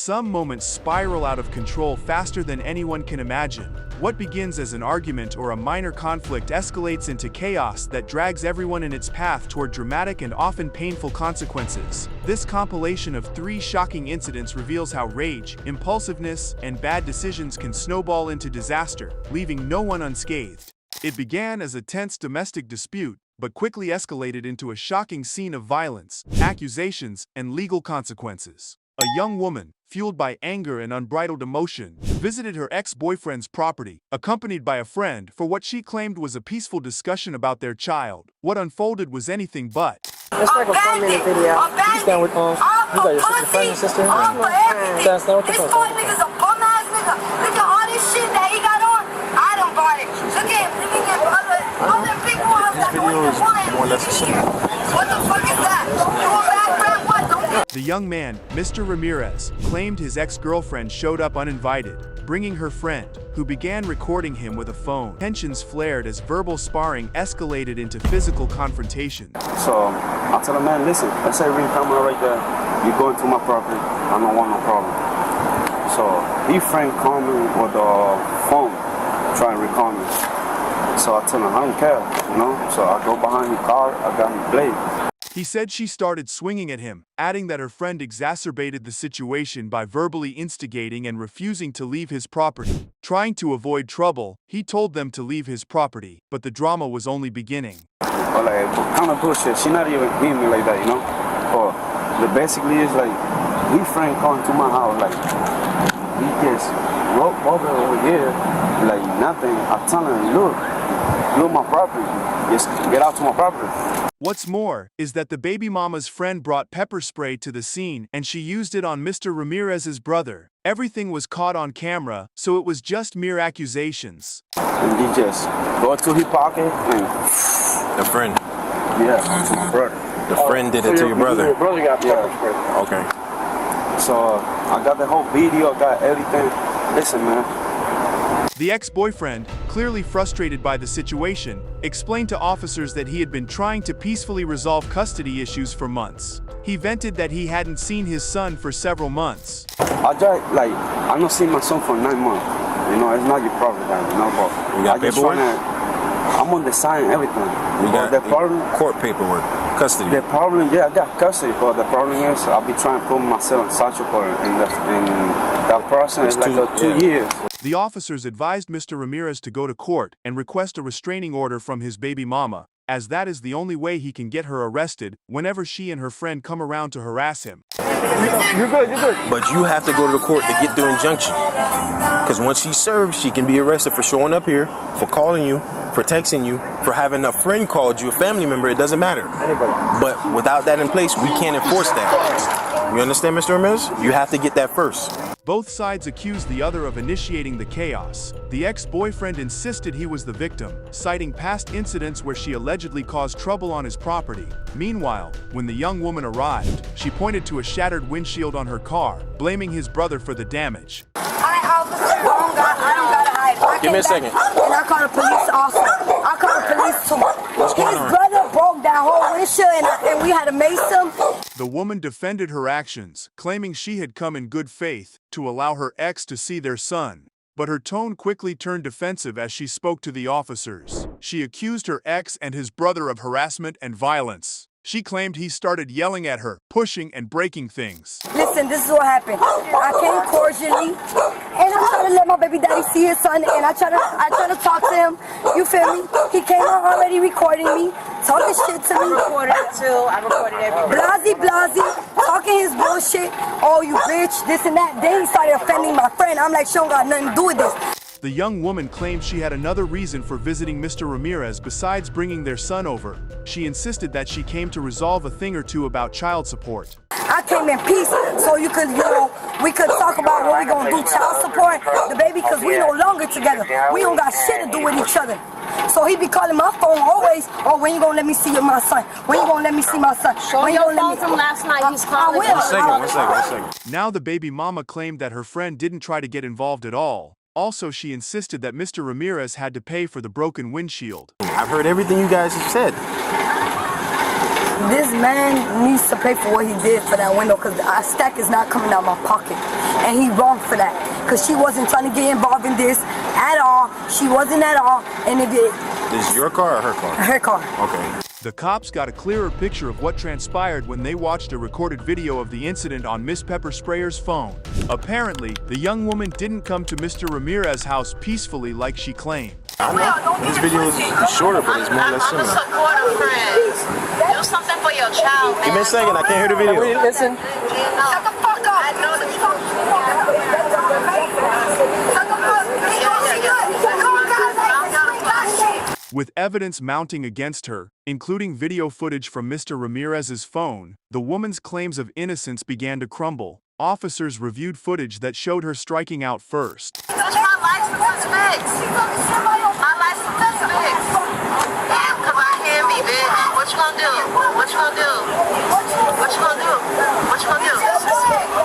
Some moments spiral out of control faster than anyone can imagine. What begins as an argument or a minor conflict escalates into chaos that drags everyone in its path toward dramatic and often painful consequences. This compilation of 3 shocking incidents reveals how rage, impulsiveness, and bad decisions can snowball into disaster, leaving no one unscathed. It began as a tense domestic dispute, but quickly escalated into a shocking scene of violence, accusations, and legal consequences. A young woman, fueled by anger and unbridled emotion, visited her ex-boyfriend's property, accompanied by a friend, for what she claimed was a peaceful discussion about their child. What unfolded was anything but. It's like a 4-minute video. You stand with you got your friend and sister. Stand with the phone. This nigga's a bum ass nigga. Look at all this shit that he got on. I don't got it. Look at other people have that doing the What the fuck is that? The young man, Mr. Ramirez, claimed his ex-girlfriend showed up uninvited, bringing her friend, who began recording him with a phone. Tensions flared as verbal sparring escalated into physical confrontation. So I tell him, man, listen, let's say ring camera right there. You go into my property, I don't want no problem. So his friend called me with the phone, trying to record me. So I tell him, I don't care, you know. So I go behind his car, I got my blade. He said she started swinging at him, adding that her friend exacerbated the situation by verbally instigating and refusing to leave his property. Trying to avoid trouble, he told them to leave his property, but the drama was only beginning. But like, what kind of bullshit? She not even hitting me like that, you know? Or basically it's like, his friend come to my house, like, he just walk over here, like nothing. I tell him, look my property, just get out to my property. What's more, is that the baby mama's friend brought pepper spray to the scene and she used it on Mr. Ramirez's brother. Everything was caught on camera, so it was just mere accusations. And he just go to his pocket and... The friend? Yeah, to my brother. The friend did it to your brother? Your brother got pepper spray. Okay. So, I got the whole video, got everything. Listen, man. The ex-boyfriend, clearly frustrated by the situation, explained to officers that he had been trying to peacefully resolve custody issues for months. He vented that he hadn't seen his son for several months. I not seen my son for 9 months. You know, it's not your problem, you know, but you got paperwork? I'm on the sign and everything. You got the problem, court paperwork, custody. The problem, yeah, I got custody, but the problem is I'll be trying to put myself in social court, and that person is like 2 years. The officers advised Mr. Ramirez to go to court and request a restraining order from his baby mama, as that is the only way he can get her arrested whenever she and her friend come around to harass him. You're good. But you have to go to the court to get the injunction. Because once she's served, she can be arrested for showing up here, for calling you, for texting you, for having a friend called you, a family member, it doesn't matter. But without that in place, we can't enforce that. You understand, Mr. Ramirez? You have to get that first. Both sides accused the other of initiating the chaos. The ex-boyfriend insisted he was the victim, citing past incidents where she allegedly caused trouble on his property. Meanwhile, when the young woman arrived, she pointed to a shattered windshield on her car, blaming his brother for the damage. I don't gotta hide. Give me a second. And I called the police also. I called the police too. What's going on? His brother broke that whole windshield and we had to mace him. The woman defended her actions, claiming she had come in good faith to allow her ex to see their son. But her tone quickly turned defensive as she spoke to the officers. She accused her ex and his brother of harassment and violence. She claimed he started yelling at her, pushing and breaking things. Listen, this is what happened. I came cordially, and I tried to let my baby daddy see his son, and I tried to talk to him. You feel me? He came out already recording me, talking shit to me. I recorded everything. Blasey, talking his bullshit. Oh, you bitch, this and that. Then he started offending my friend. I'm like, she don't got nothing to do with this. The young woman claimed she had another reason for visiting Mr. Ramirez besides bringing their son over. She insisted that she came to resolve a thing or two about child support. I came in peace so we could talk about what we gonna do, child support, the baby, because we no longer together. We don't got shit to do with each other. So he be calling my phone always, oh, when you gonna let me see my son? When you gonna let me see my son? Show your phone from last night. He's calling. One second. Now the baby mama claimed that her friend didn't try to get involved at all. Also, she insisted that Mr. Ramirez had to pay for the broken windshield. I've heard everything you guys have said. This man needs to pay for what he did for that window because the stack is not coming out my pocket. and he wrong for that. Because she wasn't trying to get involved in this at all. She wasn't at all. And if it... This is your car or her car? Her car. Okay. The cops got a clearer picture of what transpired when they watched a recorded video of the incident on Miss Pepper Sprayer's phone. Apparently, the young woman didn't come to Mr. Ramirez's house peacefully like she claimed. I don't know. This video is shorter, but it's more or less I'm a similar. supportive friend. Do something for your child, man. Give me a second, I can't hear the video. Listen. Shut the fuck up! I know that you With evidence mounting against her, including video footage from Mr. Ramirez's phone, the woman's claims of innocence began to crumble. Officers reviewed footage that showed her striking out first. touch my license is fixed. My license is fixed. Damn, cause I hear me, bitch. What you gonna do? What you gonna do? What you gonna do? What you gonna do?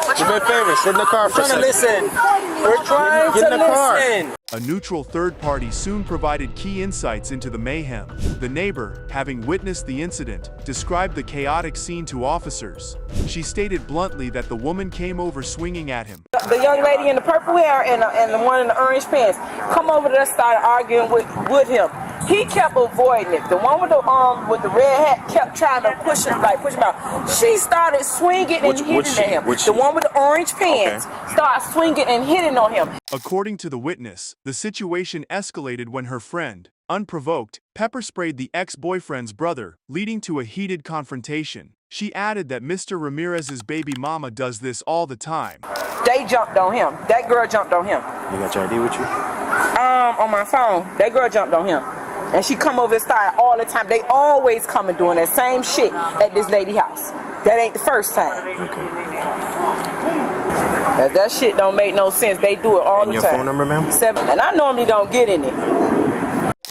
What you Do me a gonna favor, do? sit in the car for a We're trying to second. listen. We're trying Get in to the car. listen. A neutral third party soon provided key insights into the mayhem. The neighbor, having witnessed the incident, described the chaotic scene to officers. She stated bluntly that the woman came over swinging at him. The young lady in the purple hair and the one in the orange pants come over there, started arguing with him. He kept avoiding it. The one with the red hat kept trying to push him out. She started swinging and hitting at him. The one with the orange pants started swinging and hitting on him. According to the witness, the situation escalated when her friend, unprovoked, pepper sprayed the ex-boyfriend's brother, leading to a heated confrontation. She added that Mr. Ramirez's baby mama does this all the time. They jumped on him. That girl jumped on him. You got your ID with you? On my phone. That girl jumped on him. And she come over and started all the time. They always come and doing that same shit at this lady house. That ain't the first time. If that shit don't make no sense, they do it all And the your time. phone number, ma'am? 7. And I normally don't get in it.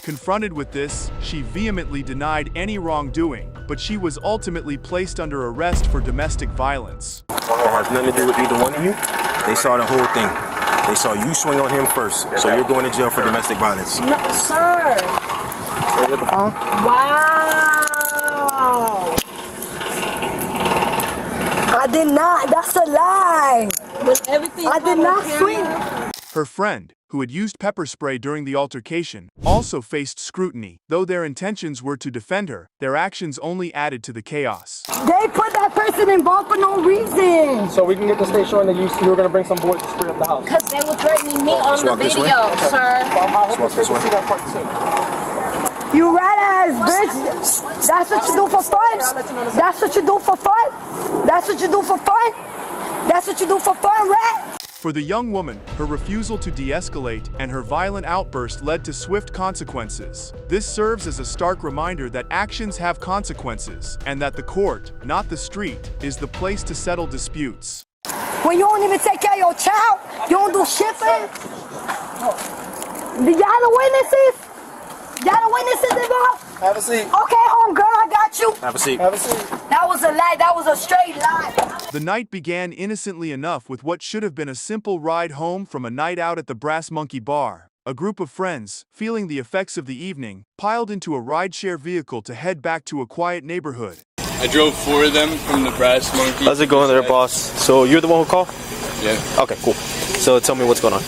Confronted with this, she vehemently denied any wrongdoing, but she was ultimately placed under arrest for domestic violence. It has nothing to do with either one of you. They saw the whole thing. They saw you swing on him first, so you're going to jail for domestic violence. No, sir. Wow. I did not. That's a lie. I did not swing. Her friend, who had used pepper spray during the altercation, also faced scrutiny. Though their intentions were to defend her, their actions only added to the chaos. They put that person involved for no reason. So we can get the state showing that you were going to bring some boys to spray up the house. Because they were threatening me on the walk this way. video, sir. I hope the state can see that part too. You rat ass bitch. That's what you do for fun? That's what you do for fun? That's what you do for fun? That's what you do for fun, rat? For the young woman, her refusal to de-escalate and her violent outburst led to swift consequences. This serves as a stark reminder that actions have consequences, and that the court, not the street, is the place to settle disputes. When you don't even take care of your child, you don't do shit for it. Y'all the witnesses? Y'all the witnesses involved? Have a seat. Okay, homegirl, I got you. Have a seat. Have a seat. That was a lie. That was a straight lie. The night began innocently enough with what should have been a simple ride home from a night out at the Brass Monkey Bar. A group of friends, feeling the effects of the evening, piled into a rideshare vehicle to head back to a quiet neighborhood. I drove 4 of them from the Brass Monkey. How's it going there, boss? So you're the one who called? Yeah. Okay, cool. So tell me what's going on.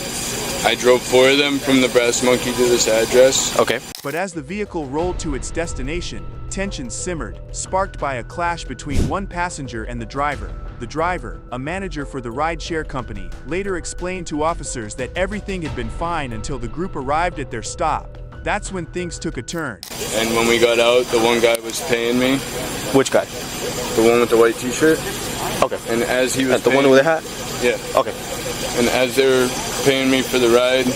I drove 4 of them from the Brass Monkey to this address. Okay. But as the vehicle rolled to its destination, tensions simmered, sparked by a clash between one passenger and the driver. The driver, a manager for the rideshare company, later explained to officers that everything had been fine until the group arrived at their stop. That's when things took a turn. And when we got out, the one guy was paying me. Which guy? The one with the white t-shirt. Okay. And as he was The one with the hat? Yeah. Okay. And as they were paying me for the ride,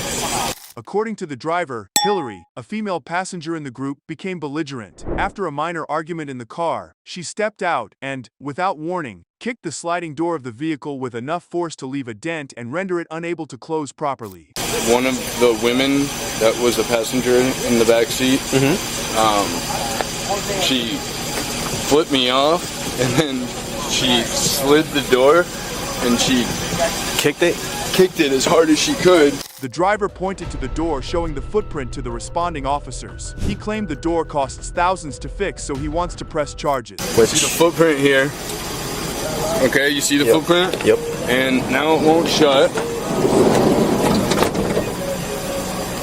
According to the driver, Hillary, a female passenger in the group, became belligerent. After a minor argument in the car, she stepped out and, without warning, kicked the sliding door of the vehicle with enough force to leave a dent and render it unable to close properly. one of the women that was a passenger in the back seat, she flipped me off, and then she slid the door, and she kicked it as hard as she could. The driver pointed to the door, showing the footprint to the responding officers. He claimed the door costs thousands to fix, so he wants to press charges. See the footprint here? Okay, you see the footprint? Yep. and now it won't shut.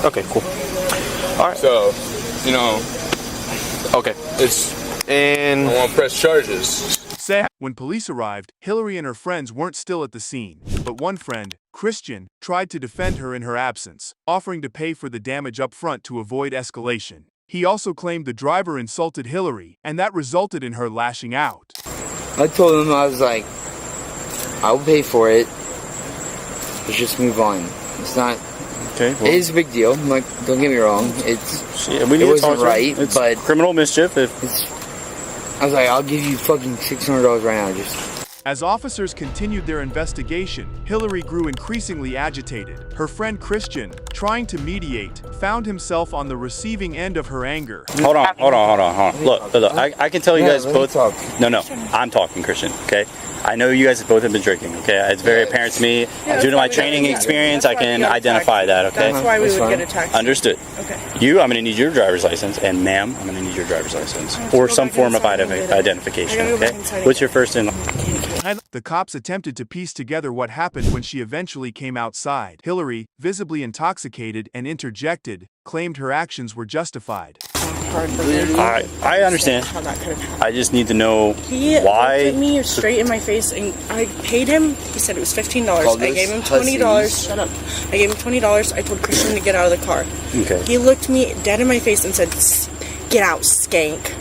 Okay, cool. All right. So, you know, okay. I won't press charges. When police arrived, Hillary and her friends weren't still at the scene, but one friend, Christian, tried to defend her in her absence, offering to pay for the damage up front to avoid escalation. He also claimed the driver insulted Hillary, and that resulted in her lashing out. I told him, I was like, I'll pay for it. Let's just move on. It's not... Okay. Well, it is a big deal. Like, don't get me wrong. It wasn't right, it's but... criminal mischief. I was like, I'll give you fucking $600 right now, just... As officers continued their investigation, Hillary grew increasingly agitated. Her friend Christian, trying to mediate, found himself on the receiving end of her anger. Hold on. Look, I can tell you guys both... No, I'm talking, Christian, okay? I know you guys both have been drinking, okay? It's very apparent to me. Due to my training experience, I can identify that, okay? That's why we would get a taxi. Understood. Okay. You, I'm going to need your driver's license, and ma'am, I'm going to need your driver's license. Or some form of identification, okay? What's your first and... The cops attempted to piece together what happened when she eventually came outside. Hillary, visibly intoxicated and interjected, claimed her actions were justified. I understand. I just need to know why. He looked at me straight in my face, and I paid him. He said it was $15. I gave him $20. Shut up. I gave him $20. I told Christian to get out of the car. Okay. He looked me dead in my face and said, "Get out, skank."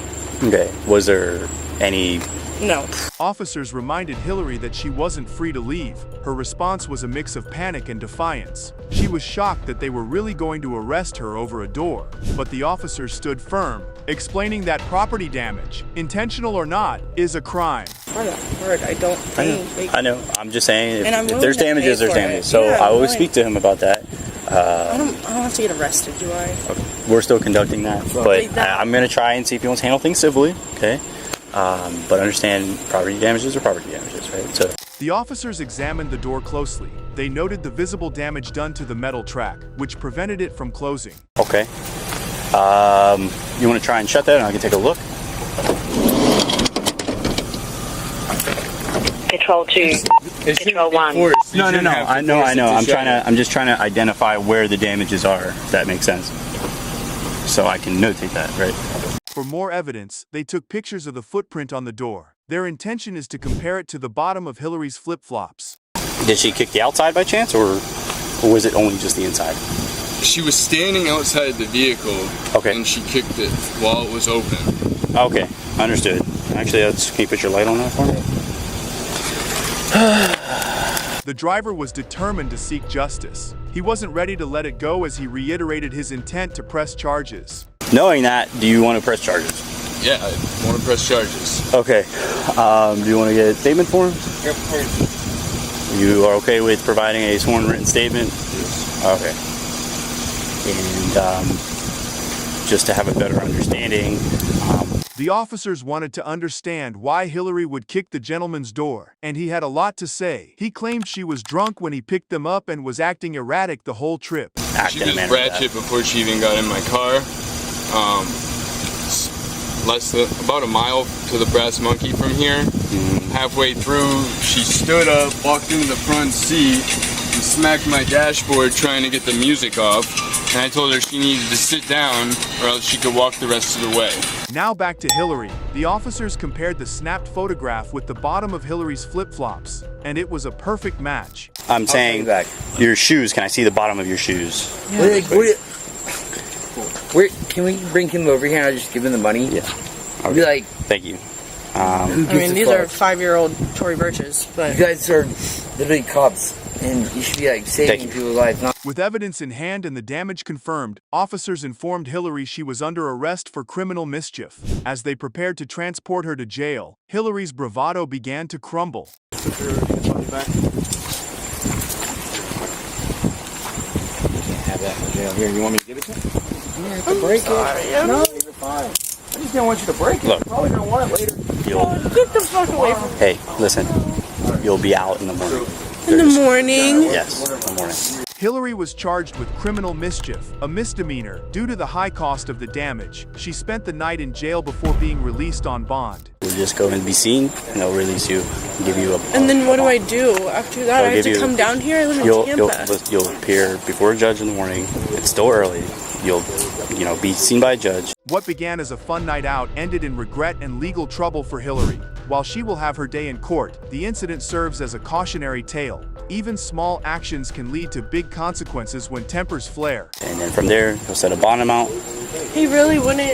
Okay. Was there any... No. Officers reminded Hillary that she wasn't free to leave. Her response was a mix of panic and defiance. She was shocked that they were really going to arrest her over a door, but the officers stood firm, explaining that property damage, intentional or not, is a crime. I don't think... I know. I'm just saying, if I'm there's damages, there's damages. So yeah, I always speak to him about that. I don't have to get arrested, do I? Okay. We're still conducting that, but I'm going to try and see if he wants to handle things civilly, okay? But understand property damages are property damages, right? So the officers examined the door closely. They noted the visible damage done to the metal track, which prevented it from closing. Okay. You want to try and shut that and I can take a look? Control 2. Control 1. No. I know. I'm just trying to identify where the damages are, if that makes sense. So I can notate that, right? For more evidence, they took pictures of the footprint on the door. Their intention is to compare it to the bottom of Hillary's flip-flops. Did she kick the outside by chance, or was it only just the inside? She was standing outside the vehicle, and she kicked it while it was open. Okay, understood. Actually, can you put your light on that for me? The driver was determined to seek justice. He wasn't ready to let it go as he reiterated his intent to press charges. Knowing that, do you want to press charges? Yeah, I want to press charges. Okay. Do you want to get a statement for him? Yep. You are okay with providing a sworn written statement? Yes. Okay. And just to have a better understanding. The officers wanted to understand why Hillary would kick the gentleman's door, and he had a lot to say. He claimed she was drunk when he picked them up and was acting erratic the whole trip. She was ratchet before she even got in my car. About a mile to the Brass Monkey from here. Halfway through, she stood up, walked into the front seat, and smacked my dashboard trying to get the music off. And I told her she needed to sit down or else she could walk the rest of the way. Now back to Hillary. The officers compared the snapped photograph with the bottom of Hillary's flip-flops, and it was a perfect match. I'm saying your shoes. Can I see the bottom of your shoes? Can we bring him over here and I'll just give him the money? Yeah. I'll be like... Thank you. These are 5-year-old Tory Burches, but... You guys are literally cops, and you should be, like, saving people's lives. With evidence in hand and the damage confirmed, officers informed Hillary she was under arrest for criminal mischief. As they prepared to transport her to jail, Hillary's bravado began to crumble. Have that in jail. Here, you want me to give it to you? I'm break sorry, it. No, you're fine. I just didn't want you to break it. Look, you're probably gonna want it later. Get the fuck away from me. Hey, listen. You'll be out in the morning. In the morning? Yes, in the morning. Hillary was charged with criminal mischief, a misdemeanor, due to the high cost of the damage. She spent the night in jail before being released on bond. We'll just go and be seen, and they'll release you, and give you a... And then what do I do after that? I have to come down here? I live in Tampa. You'll appear before a judge in the morning. It's still early. You'll, be seen by a judge. What began as a fun night out ended in regret and legal trouble for Hillary. While she will have her day in court, the incident serves as a cautionary tale. Even small actions can lead to big consequences when tempers flare. And then from there, he'll set a bond amount. He really wouldn't.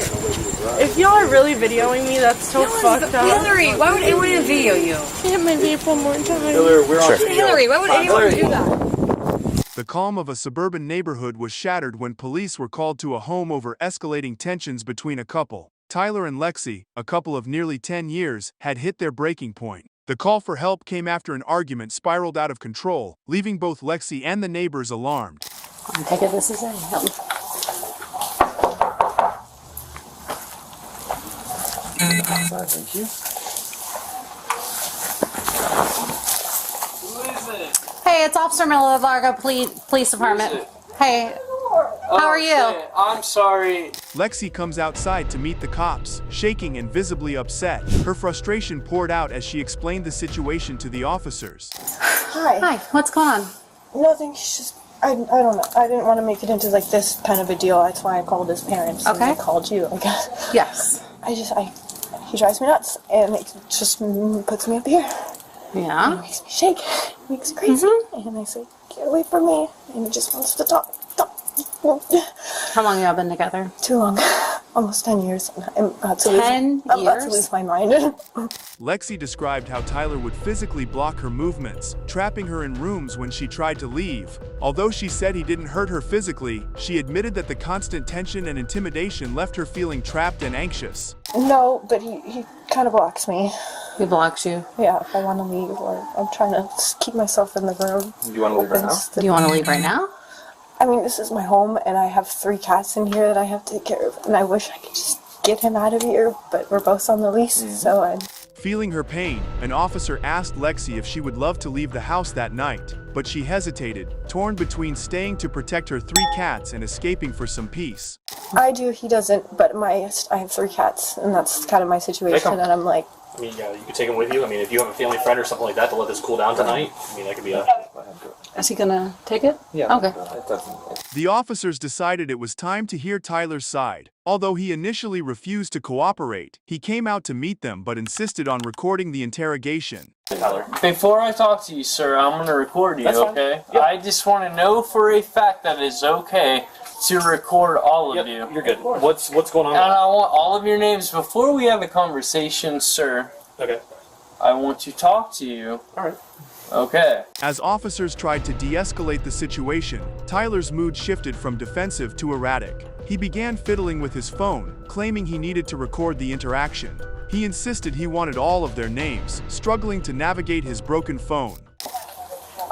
If y'all are really videoing me, that's so fucked up. Hillary, why would anyone video you? Hit my vape one more time. Hillary, why would anyone do that? The calm of a suburban neighborhood was shattered when police were called to a home over escalating tensions between a couple. Tyler and Lexi, a couple of nearly 10 years, had hit their breaking point. The call for help came after an argument spiraled out of control, leaving both Lexi and the neighbors alarmed. Take it, this is it. Help me. Thank you. Hey, it's Officer Miller of Largo Police Department. Hey, how are you? I'm sorry. Lexi comes outside to meet the cops, shaking and visibly upset. Her frustration poured out as she explained the situation to the officers. Hi. Hi, what's going on? Nothing, he's just, I don't know. I didn't want to make it into like this kind of a deal. That's why I called his parents. Okay. And I called you, I guess. Yes. He drives me nuts, and it just puts me up here. Yeah. It makes me shake. It makes me crazy. And I say, get away from me. And he just wants to talk. How long have y'all been together? Too long. Almost 10 years. I'm about to lose my mind. Lexi described how Tyler would physically block her movements, trapping her in rooms when she tried to leave. Although she said he didn't hurt her physically, she admitted that the constant tension and intimidation left her feeling trapped and anxious. No, but he kind of blocks me. He blocks you? Yeah, if I want to leave, or I'm trying to just keep myself in the room. Do you want to leave right now? Do you want to leave right now? I mean, this is my home, and I have 3 cats in here that I have to take care of, and I wish I could just get him out of here, but we're both on the lease, so I'm... Feeling her pain, an officer asked Lexi if she would love to leave the house that night, but she hesitated, torn between staying to protect her 3 cats and escaping for some peace. I do, he doesn't, but I have 3 cats, and that's kind of my situation, and I'm like... I mean, you could take him with you. I mean, if you have a family friend or something like that to let this cool down tonight, I mean, that could be a... Is he gonna take it? Yeah. Okay. The officers decided it was time to hear Tyler's side. Although he initially refused to cooperate, he came out to meet them but insisted on recording the interrogation. Tyler. Before I talk to you, sir, I'm going to record you, okay? Yeah. I just want to know for a fact that it's okay to record all of you. You're good. What's going on? And I want all of your names. Before we have a conversation, sir, okay, I want to talk to you. All right. Okay. As officers tried to de-escalate the situation, Tyler's mood shifted from defensive to erratic. He began fiddling with his phone, claiming he needed to record the interaction. He insisted he wanted all of their names, struggling to navigate his broken phone.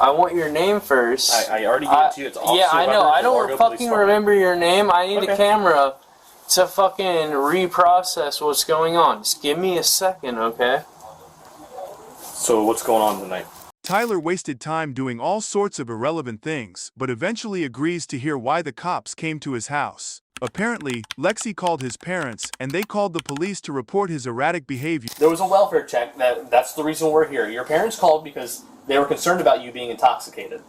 I want your name first. I already gave it to you. It's yeah, I know. I don't fucking remember your name. I need a camera to fucking reprocess what's going on. Just give me a second, okay? So what's going on tonight? Tyler wasted time doing all sorts of irrelevant things, but eventually agrees to hear why the cops came to his house. Apparently, Lexi called his parents, and they called the police to report his erratic behavior. There was a welfare check. That's the reason we're here. Your parents called because they were concerned about you being intoxicated.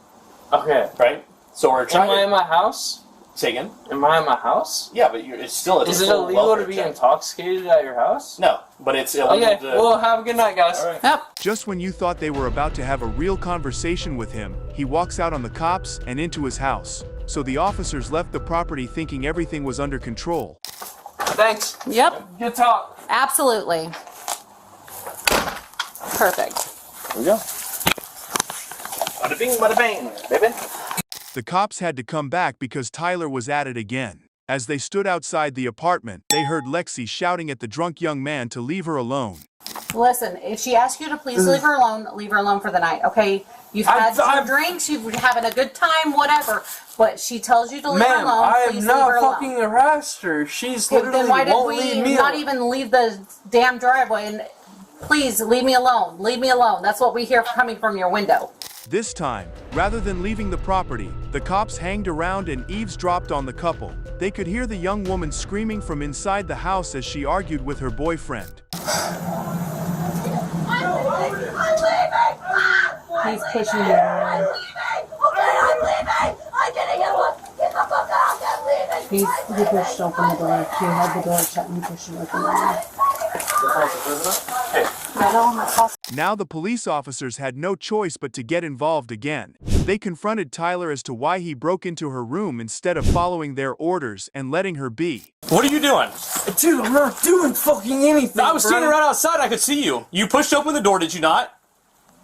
Okay. Right? So we're trying Am I in my house? Say again? Am I in my house? Yeah, but it's still... Is it illegal to be intoxicated at your house? No, but it's illegal Okay, well, have a good night, guys. All right. Yep. Just when you thought they were about to have a real conversation with him, he walks out on the cops and into his house. So the officers left the property thinking everything was under control. Thanks. Yep. Good talk. Absolutely. Perfect. Here we go. Bada bing, bada bang, baby. The cops had to come back because Tyler was at it again. As they stood outside the apartment, they heard Lexi shouting at the drunk young man to leave her alone. Listen, if she asks you to please leave her alone for the night, okay? You've had some drinks, you've been having a good time, whatever. But she tells you to leave her alone, I please have leave her not alone. fucking harassed her. She's Okay, literally then why did won't we leave me not alone. even leave the damn driveway? And Please leave me alone. Leave me alone. That's what we hear coming from your window. This time, rather than leaving the property, the cops hanged around and eavesdropped on the couple. They could hear the young woman screaming from inside the house as she argued with her boyfriend. He's pushing you around. He pushed open the door. He had the door shut and he pushed it open. Now the police officers had no choice but to get involved again. They confronted Tyler as to why he broke into her room instead of following their orders and letting her be. What are you doing? Dude, I'm not doing fucking anything. I was standing right outside. I could see you. You pushed open the door, did you not?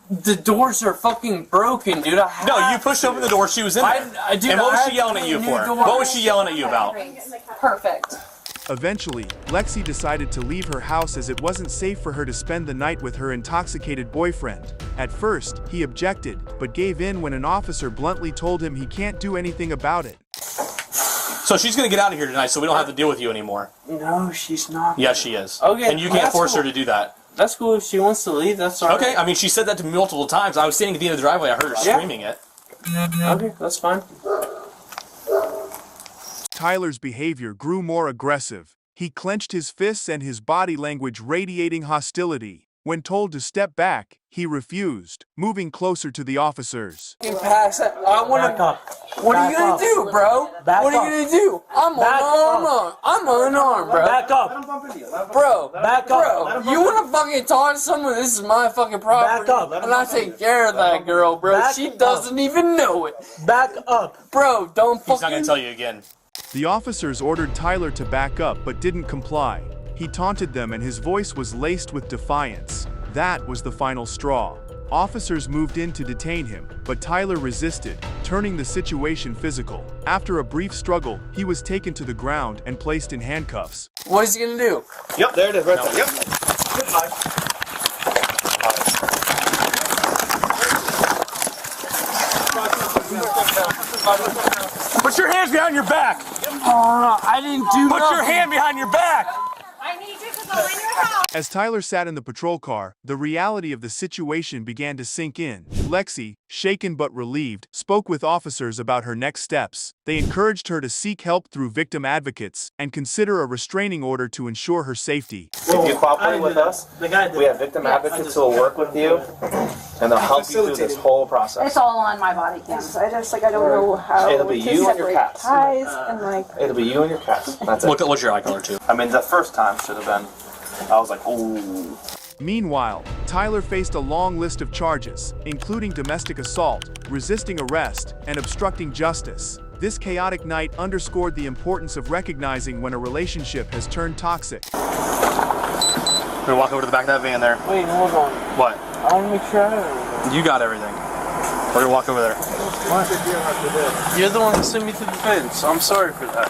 The doors are fucking broken, dude. No, you pushed open the door. She was in there. And what was she yelling at you for? What was she yelling at you about? Perfect. Eventually, Lexi decided to leave her house as it wasn't safe for her to spend the night with her intoxicated boyfriend. At first, he objected, but gave in when an officer bluntly told him he can't do anything about it. So she's going to get out of here tonight so we don't have to deal with you anymore. No, she's not. Yes, she is. Okay. And you can't force her to do that. That's cool. If she wants to leave, that's all right. Okay, I mean, she said that to me multiple times. I was standing at the end of the driveway. I heard her screaming it. Okay, that's fine. Tyler's behavior grew more aggressive. He clenched his fists and his body language radiating hostility. When told to step back, he refused, moving closer to the officers. Pass it. I want to. What are you gonna do, bro? What are you gonna do? I'm unarmed. I'm unarmed, bro. Back up. Bro, Back up. bro, you wanna fucking taunt someone? This is my fucking property. Back up. And I take care of that girl, bro. Back She doesn't even know it. Back up. Bro, don't fucking. He's not going to tell you again. The officers ordered Tyler to back up but didn't comply. He taunted them and his voice was laced with defiance. That was the final straw. Officers moved in to detain him, but Tyler resisted, turning the situation physical. After a brief struggle, he was taken to the ground and placed in handcuffs. What is he gonna do? Yep, there it is, right there. Yep. Put your hands behind your back. I didn't do Put nothing. your hand behind your back. I need you to go in your house. As Tyler sat in the patrol car, the reality of the situation began to sink in. Lexi, shaken but relieved, spoke with officers about her next steps. They encouraged her to seek help through victim advocates and consider a restraining order to ensure her safety. If you cooperate with us, we have victim advocates who will work with you, and they'll help you through this whole process. It's all on my body cam. I just I don't know how It'll be to you and your separate cats. ties and like. It'll be you and your cats. That's it. What's your eye color, too? I mean, the first time should have been, I was like, ooh. Meanwhile, Tyler faced a long list of charges, including domestic assault, resisting arrest, and obstructing justice. This chaotic night underscored the importance of recognizing when a relationship has turned toxic. We're gonna walk over to the back of that van there. Wait, hold on. What? I want to make sure I have everything. You got everything. We're gonna walk over there. You're the one that sent me to the fence. I'm sorry for that.